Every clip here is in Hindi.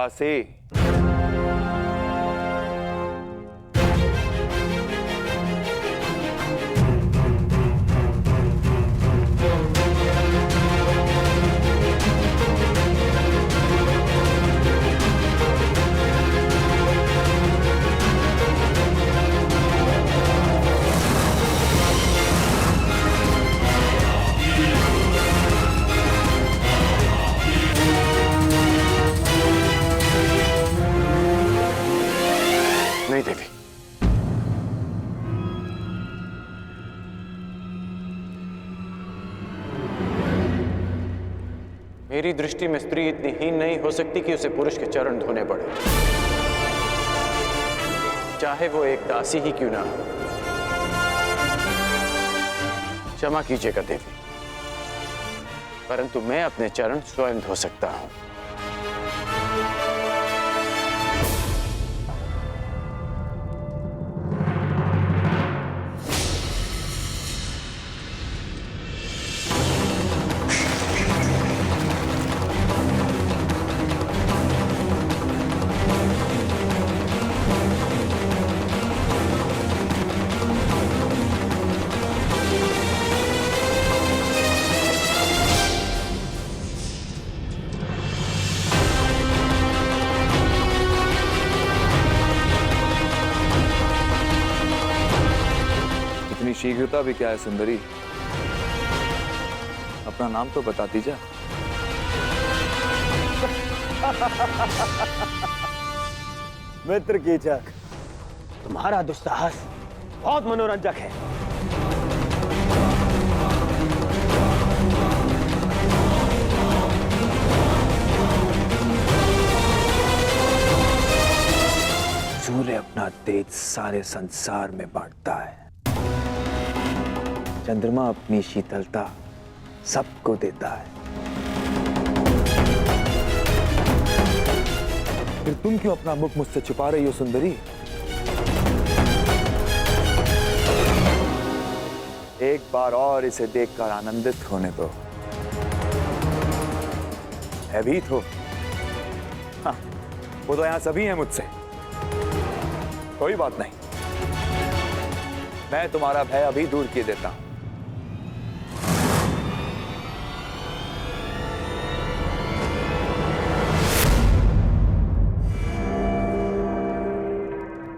दया से। नहीं देवी, मेरी दृष्टि में स्त्री इतनी हीन नहीं हो सकती कि उसे पुरुष के चरण धोने पड़े, चाहे वो एक दासी ही क्यों ना हो। क्षमा कीजिएगा देवी, परंतु मैं अपने चरण स्वयं धो सकता हूं। शीघ्रता भी क्या है सुंदरी, अपना नाम तो बता दीजिए। मित्र कीचक, तुम्हारा दुस्साहस बहुत मनोरंजक है। सूर्य अपना तेज सारे संसार में बांटता है, चंद्रमा अपनी शीतलता सबको देता है। फिर तुम क्यों अपना मुख मुझसे छुपा रही हो सुंदरी? एक बार और इसे देखकर आनंदित होने दो। भयभीत हो? हाँ, वो तो यहां सभी हैं मुझसे। कोई बात नहीं, मैं तुम्हारा भय अभी दूर किए देता हूं।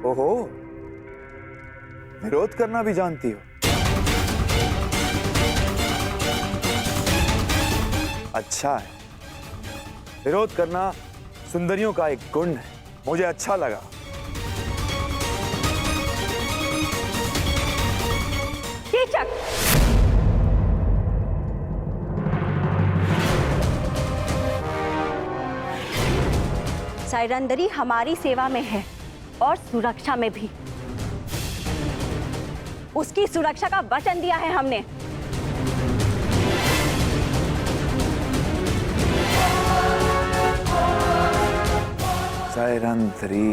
ओहो, विरोध करना भी जानती हो? अच्छा है, विरोध करना सुंदरियों का एक गुण है, मुझे अच्छा लगा। कीचक, सैरंध्री हमारी सेवा में है और सुरक्षा में भी। उसकी सुरक्षा का वचन दिया है हमने। सैरंध्री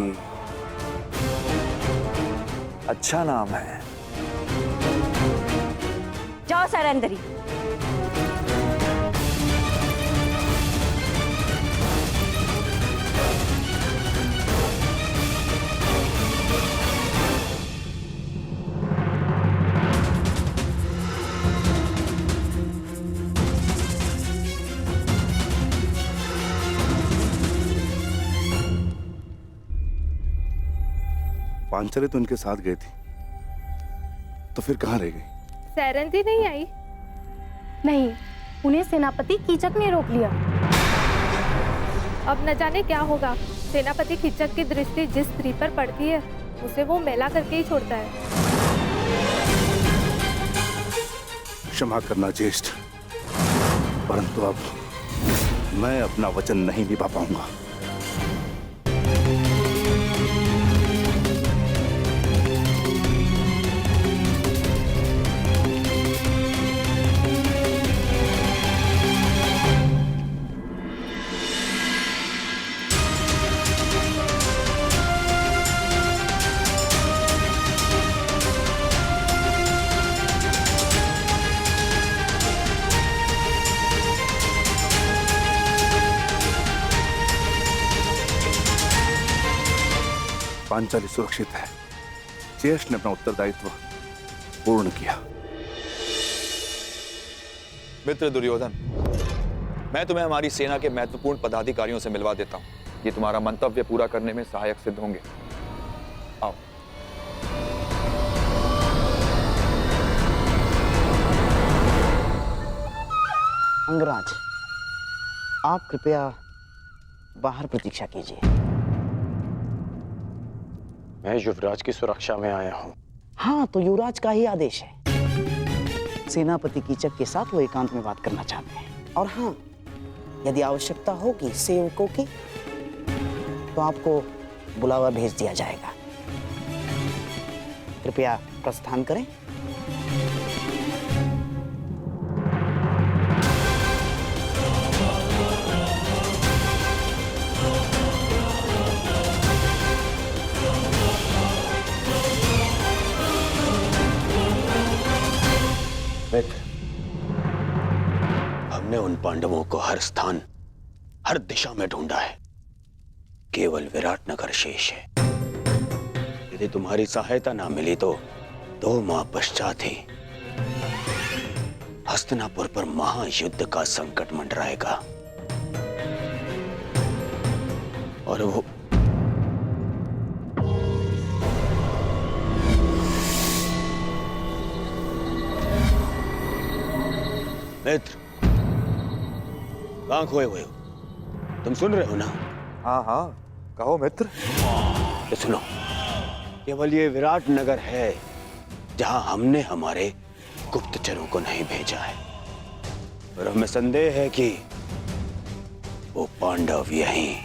अच्छा नाम है। जाओ सैरंध्री। पांचाली तो उनके साथ गई थी, तो फिर कहाँ रह गई? सैरंध्री नहीं आई? नहीं, उन्हें सेनापति कीचक ने रोक लिया। अब न जाने क्या होगा। सेनापति कीचक की दृष्टि जिस स्त्री पर पड़ती है उसे वो मैला करके ही छोड़ता है। क्षमा करना ज्येष्ठ, परंतु अब मैं अपना वचन नहीं निभा पाऊंगा। पांचाली सुरक्षित है। ज्येष्ठ ने अपना उत्तरदायित्व पूर्ण किया। मित्र दुर्योधन, मैं तुम्हें हमारी सेना के महत्वपूर्ण पदाधिकारियों से मिलवा देता हूं। ये तुम्हारा मंतव्य पूरा करने में सहायक सिद्ध होंगे। आओ। अंगराज, आप कृपया बाहर प्रतीक्षा कीजिए। मैं युवराज की सुरक्षा में आया हूँ। हाँ, तो युवराज का ही आदेश है। सेनापति कीचक के साथ वो एकांत में बात करना चाहते हैं। और हाँ, यदि आवश्यकता होगी सेवकों की तो आपको बुलावा भेज दिया जाएगा। कृपया प्रस्थान करें। मित्र, हमने उन पांडवों को हर स्थान, हर दिशा में ढूंढा है। केवल विराटनगर शेष है। यदि तुम्हारी सहायता ना मिली तो 2 माह पश्चात ही हस्तिनापुर पर महायुद्ध का संकट मंडराएगा। और वो मित्र, कहां खोए हुए हो? तुम सुन रहे हो ना? हाँ हाँ, कहो मित्र। तो सुनो, केवल ये विराटनगर है जहां हमने हमारे गुप्तचरों को नहीं भेजा है। और हमें संदेह है कि वो पांडव यहीं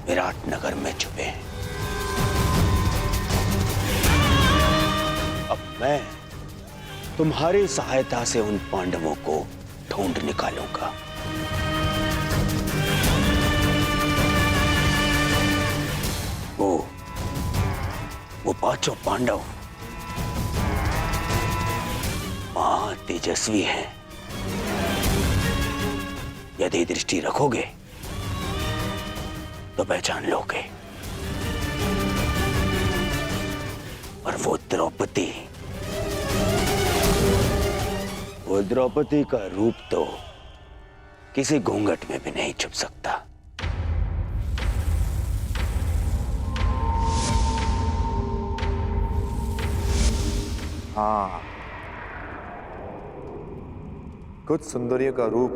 विराटनगर में छुपे हैं। अब मैं तुम्हारी सहायता से उन पांडवों को ढूंढ निकालूंगा। वो 5 पांडव महातेजस्वी हैं। यदि दृष्टि रखोगे तो पहचान लोगे। और वो द्रौपदी का रूप तो किसी घूंघट में भी नहीं छुप सकता। हाँ, कुछ सुंदरियों का रूप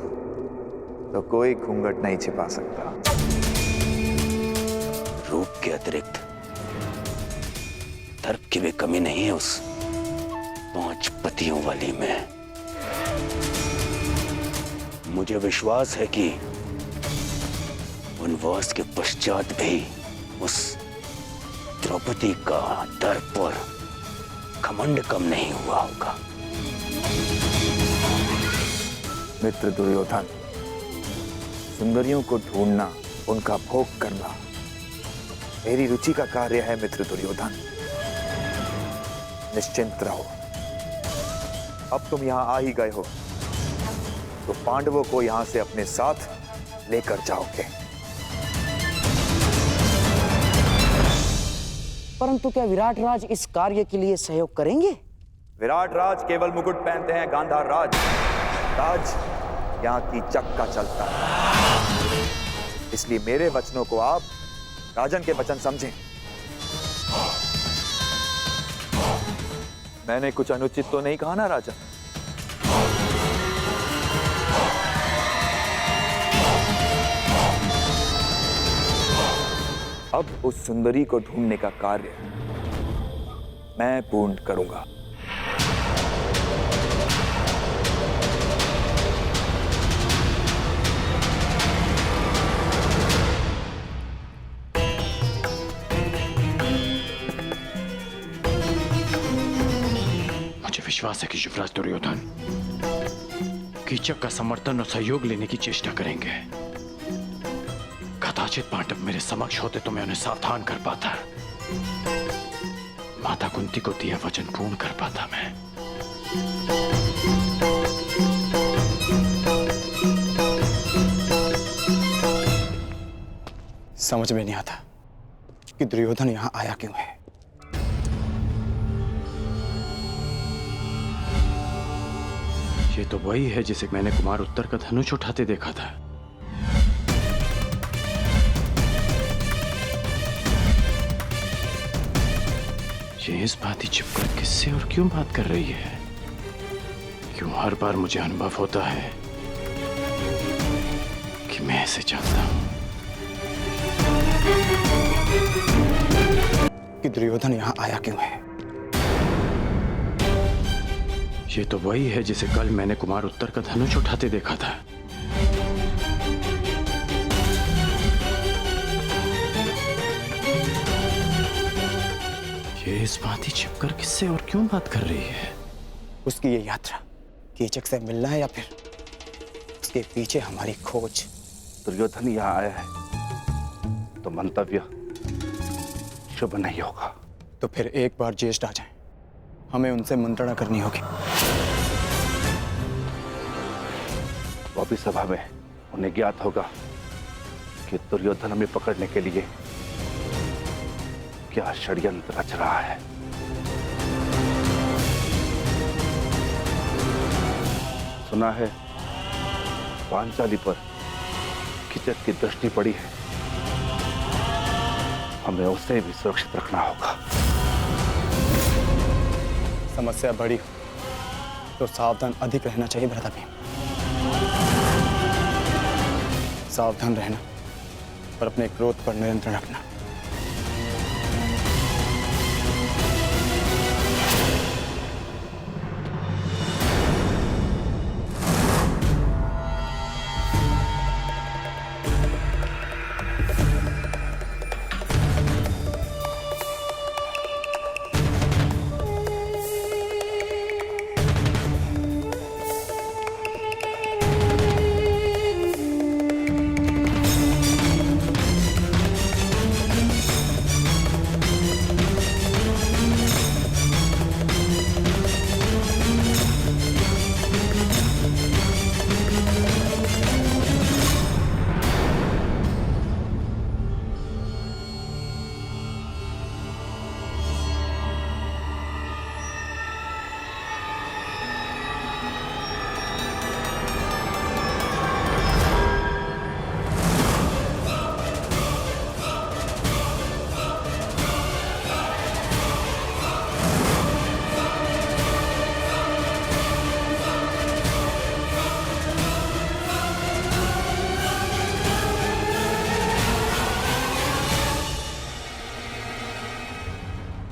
तो कोई घूंघट नहीं छिपा सकता। रूप के अतिरिक्त दर्प की भी कमी नहीं है उस 5 पतियों वाली में। मुझे विश्वास है कि वनवास के पश्चात भी उस द्रौपदी का दर्प और घमंड कम नहीं हुआ होगा। मित्र दुर्योधन, सुंदरियों को ढूंढना, उनका भोग करना मेरी रुचि का कार्य है। मित्र दुर्योधन, निश्चिंत रहो। अब तुम यहां आ ही गए हो तो पांडवों को यहां से अपने साथ लेकर जाओगे। परंतु क्या विराट राज इस कार्य के लिए सहयोग करेंगे? विराट राज केवल मुकुट पहनते हैं, गांधार राज यहाँ की चक्का चलता है। इसलिए मेरे वचनों को आप राजन के वचन समझें। मैंने कुछ अनुचित तो नहीं कहा ना राजन? अब उस सुंदरी को ढूंढने का कार्य मैं पूर्ण करूंगा। मुझे विश्वास है कि युवराज दुर्योधन कीचक का समर्थन और सहयोग लेने की चेष्टा करेंगे। कदाचित पांडव मेरे समक्ष होते तो मैं उन्हें सावधान कर पाता, माता कुंती को दिया वचन पूर्ण कर पाता। मैं समझ में नहीं आता कि दुर्योधन यहाँ आया क्यों है। ये तो वही है जिसे मैंने कुमार उत्तर का धनुष उठाते देखा था। ये इस बात ही छिपकर किससे और क्यों बात कर रही है? क्यों हर बार मुझे अनुभव होता है कि मैं ऐसे चाहता हूं कि दुर्योधन यहाँ आया क्यों है। ये तो वही है जिसे कल मैंने कुमार उत्तर का धनुष उठाते देखा था। ये इस बात ही छिपकर किससे और क्यों बात कर रही है? उसकी ये यात्रा कीचक से मिलना है या फिर उसके पीछे हमारी खोज। दुर्योधन यहाँ आया है तो मंतव्य शुभ नहीं होगा। तो फिर एक बार ज्येष्ठ आ जाए, हमें उनसे मंत्रणा करनी होगी। वो भी सभा में उन्हें ज्ञात होगा कि दुर्योधन हमें पकड़ने के लिए क्या षड्यंत्र रच रहा है। सुना है पांचाली पर कीचक की दृष्टि पड़ी है, हमें उसे भी सुरक्षित रखना होगा। समस्या बड़ी तो सावधान अधिक रहना चाहिए भ्राता भीम। सावधान रहना और अपने क्रोध पर नियंत्रण रखना।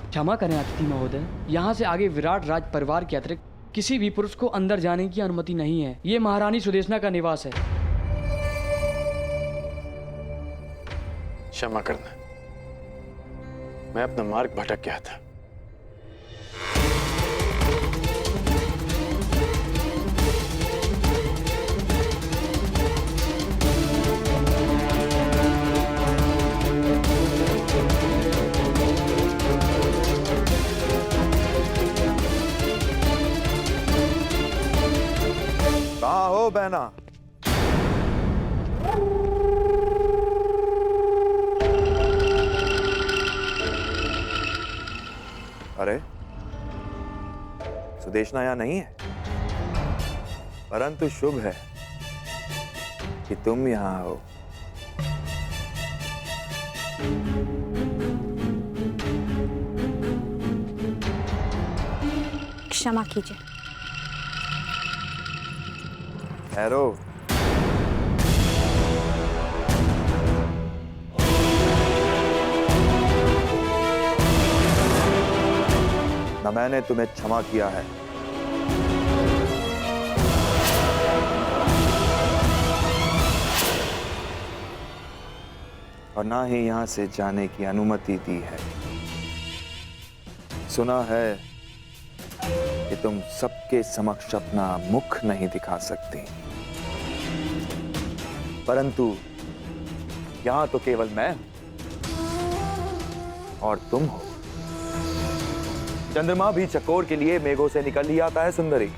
क्षमा करें अतिथि महोदय, यहाँ से आगे विराट राज परिवार के अतिरिक्त किसी भी पुरुष को अंदर जाने की अनुमति नहीं है। ये महारानी सुदेशना का निवास है। क्षमा करना, मैं अपना मार्ग भटक गया था। कहाँ हो बहना? अरे सुदेशना यहाँ नहीं है, परंतु शुभ है कि तुम यहाँ हो। क्षमा कीजिए। ठहरो। न मैंने तुम्हें क्षमा किया है, और ना ही यहां से जाने की अनुमति दी है। सुना है कि तुम सबके समक्ष अपना मुख नहीं दिखा सकती, परंतु यहां तो केवल मैं और तुम हो। चंद्रमा भी चकोर के लिए मेघों से निकल ही आता है सुंदरी।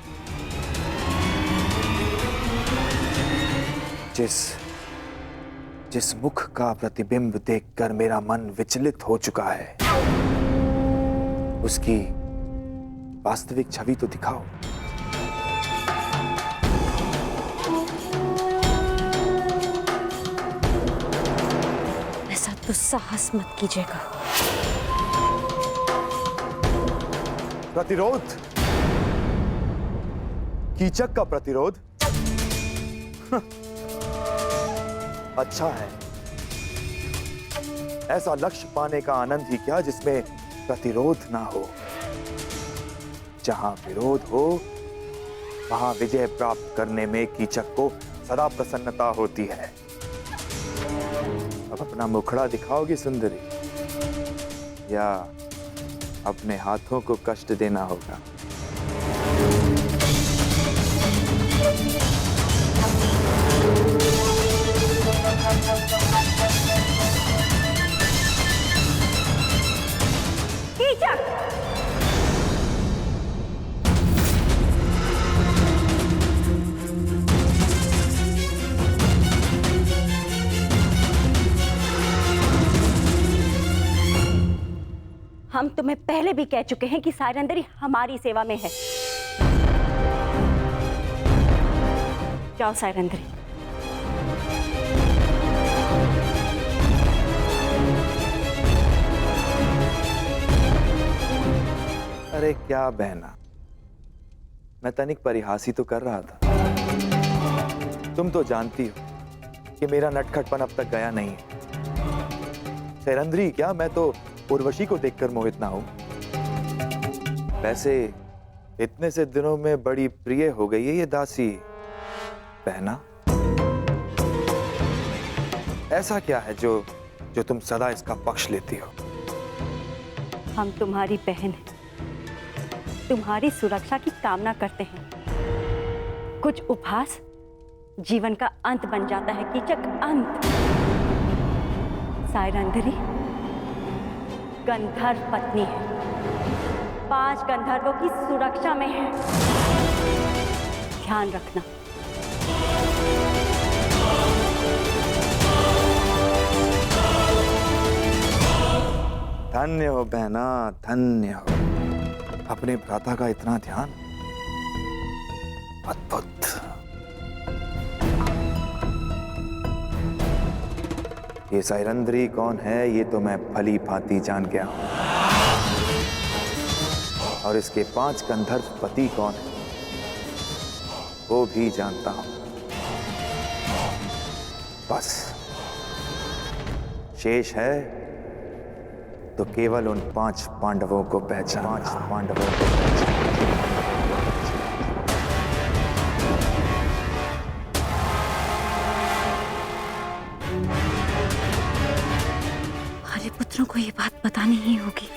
जिस मुख का प्रतिबिंब देखकर मेरा मन विचलित हो चुका है, उसकी वास्तविक छवि तो दिखाओ। ऐसा दुस्साहस मत कीजिएगा। प्रतिरोध? कीचक का प्रतिरोध? अच्छा है। ऐसा लक्ष्य पाने का आनंद ही क्या जिसमें प्रतिरोध ना हो। जहां विरोध हो वहां विजय प्राप्त करने में कीचक को सदा प्रसन्नता होती है। अब अपना मुखड़ा दिखाओगी सुंदरी, या अपने हाथों को कष्ट देना होगा? कीचक! हम तुम्हें पहले भी कह चुके हैं कि सायरंदरी हमारी सेवा में है। जाओ सायरंदरी। अरे क्या बहना, मैं तनिक परिहास ही तो कर रहा था। तुम तो जानती हो कि मेरा नटखटपन अब तक गया नहीं है। सायरंदरी क्या, मैं तो उर्वशी को देखकर मोहित ना हूं। वैसे इतने से दिनों में बड़ी प्रिय हो गई है ये दासी। बहना, ऐसा क्या है जो तुम सदा इसका पक्ष लेती हो? हम तुम्हारी बहन हैं, तुम्हारी सुरक्षा की कामना करते हैं। कुछ उपहास जीवन का अंत बन जाता है कीचक, अंत। सायरंदरी गंधर्व पत्नी है, 5 गंधर्वों की सुरक्षा में है। ध्यान रखना। धन्य हो बहना, धन्य हो। अपने भ्राता का इतना ध्यान, अद्भुत। ये सायरंदरी कौन है ये तो मैं भली भांति जान गया हूं, और इसके 5 गंधर्व पति कौन है वो भी जानता हूं। बस शेष है तो केवल उन 5 पांडवों को पहचान। हमारे पुत्रों को ये बात बतानी ही होगी।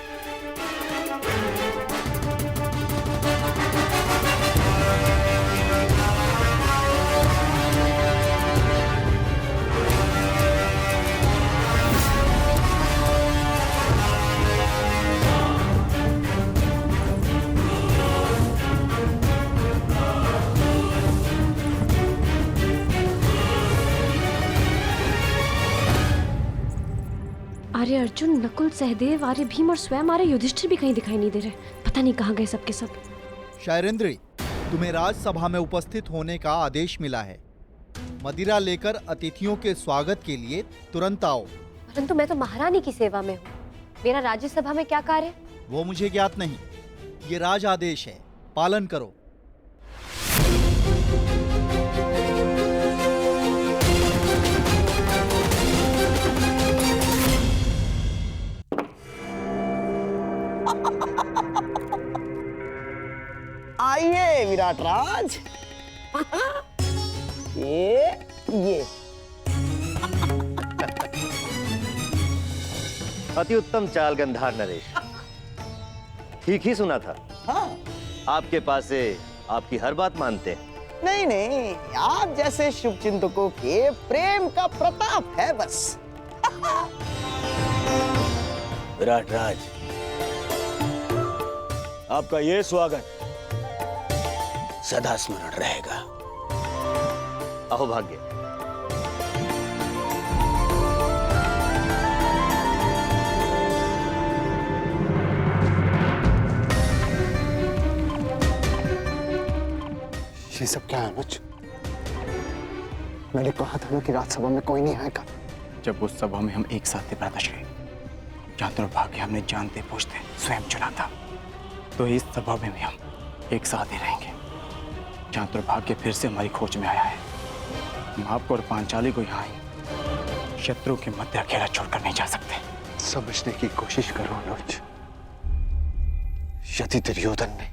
आर्य अर्जुन, नकुल, सहदेव, आर्य भीम और स्वयं आर्य युधिष्ठिर भी कहीं दिखाई नहीं दे रहे। पता नहीं कहाँ गए सबके सब। शायरेंद्री, तुम्हें राजसभा में उपस्थित होने का आदेश मिला है। मदिरा लेकर अतिथियों के स्वागत के लिए तुरंत आओ। परंतु मैं तो महारानी की सेवा में हूँ। मेरा राज्यसभा में क्या कार्य? वो मुझे ज्ञात नहीं। ये राज आदेश है, पालन करो। आइए विराट राज। ये अति उत्तम चाल गंधार नरेश। ठीक ही सुना था। हाँ। आपके पास से आपकी हर बात मानते हैं। नहीं नहीं, आप जैसे शुभ चिंतकों के प्रेम का प्रताप है बस। विराट राज, आपका ये स्वागत सदा स्मरण रहेगा। अहो भाग्य। ये सब क्या है अनुज? मैंने कहा था ना कि राज्यसभा में कोई नहीं आएगा। जब उस सभा में हम एक साथ थे भ्राताश्री, जहाँ दुर्भाग्य हमने जानते पूछते स्वयं चुना था, तो इस सभा में भी हम एक साथ ही रहेंगे। जहाँ दुर्भाग्य फिर से हमारी खोज में आया है, हम आपको और पांचाली को यहाँ ही शत्रु के मध्य अकेला छोड़कर नहीं जा सकते। समझने की कोशिश करो अनुज। यदि दुर्योधन ने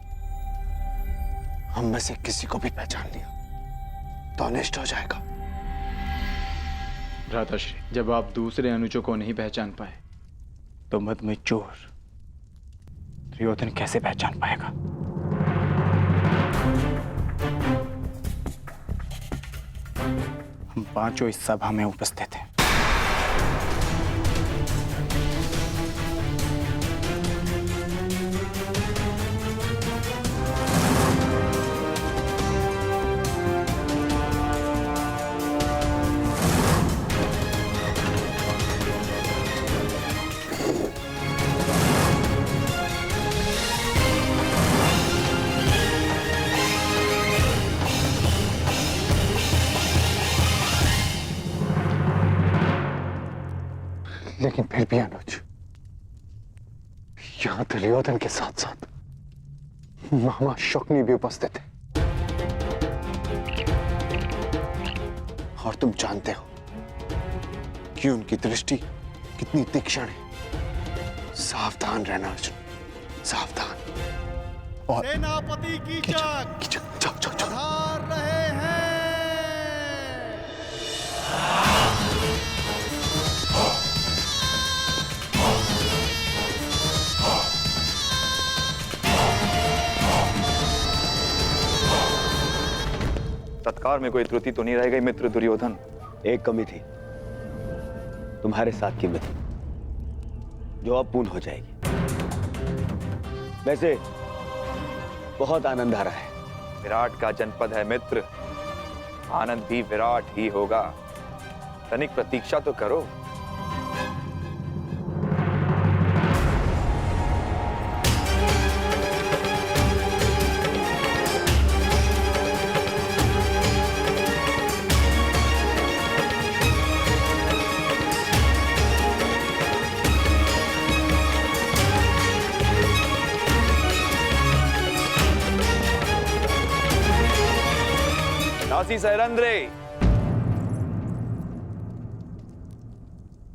हम में से किसी को भी पहचान लिया तो अनिष्ट हो जाएगा। भ्राताश्री, जब आप दूसरे अनुजों को नहीं पहचान पाए तो मद में चोर दुर्योधन कैसे पहचान पाएगा? हम पांचों इस सभा में उपस्थित हैं। लेकिन फिर भी अनुज, यहां दुर्योधन के साथ साथ मामा शकुनी भी उपस्थित है। और तुम जानते हो कि उनकी दृष्टि कितनी तीक्ष्ण है। सावधान रहना अर्जुन, सावधान। और सेनापति कीचक जाओ पधार रहे हैं। सत्कार में कोई त्रुटि तो नहीं रह गई मित्र दुर्योधन? एक कमी थी, तुम्हारे साथ की मित्र, जो अब पूर्ण हो जाएगी। वैसे बहुत आनंद आ रहा है। विराट का जनपद है मित्र, आनंद भी विराट ही होगा। तनिक प्रतीक्षा तो करो। दासी सैरंद्रे,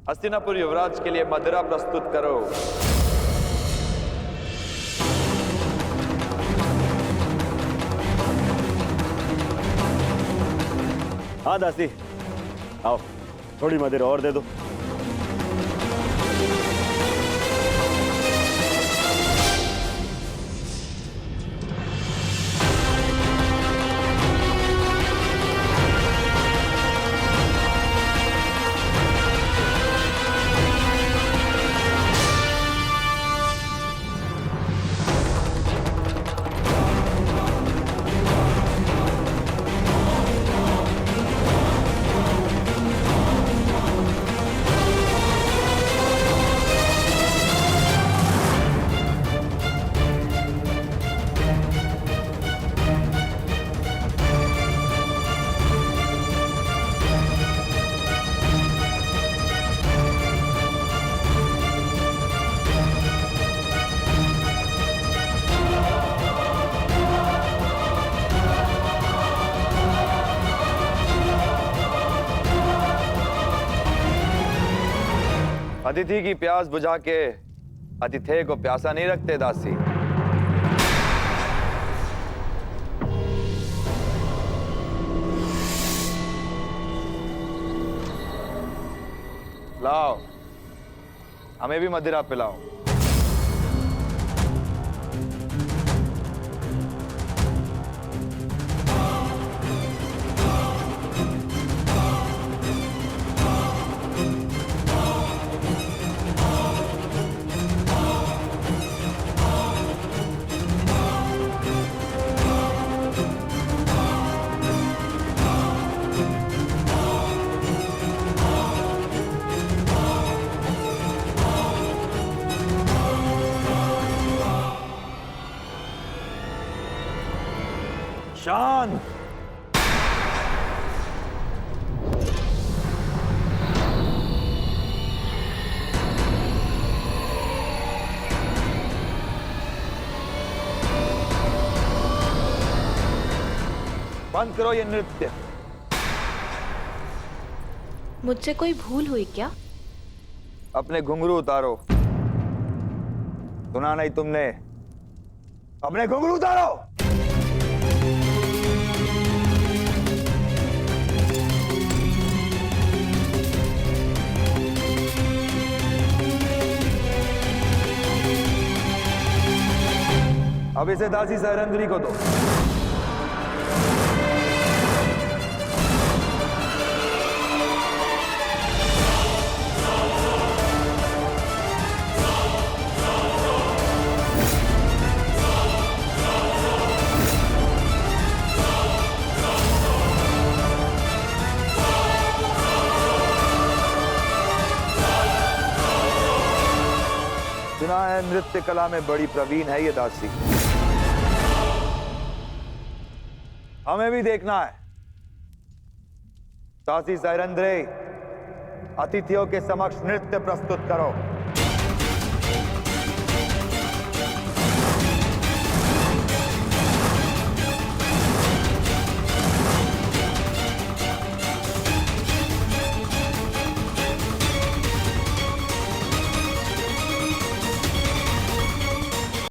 हस्तिनापुर युवराज के लिए मदिरा प्रस्तुत करो। हाँ दासी, आओ थोड़ी मदिरा और दे दो। अतिथि की प्यास बुझा के अतिथेय को प्यासा नहीं रखते दासी। लाओ, हमें भी मदिरा पिलाओ। शांत। बंद करो ये नृत्य। मुझसे कोई भूल हुई क्या? अपने घुंघरू उतारो। सुना नहीं तुमने? अपने घुंघरू उतारो। अब इसे दासी सैरंद्री को दो। सुना है नृत्य कला में बड़ी प्रवीण है ये दासी। हमें भी देखना है। दासी सैरंद्री, अतिथियों के समक्ष नृत्य प्रस्तुत करो।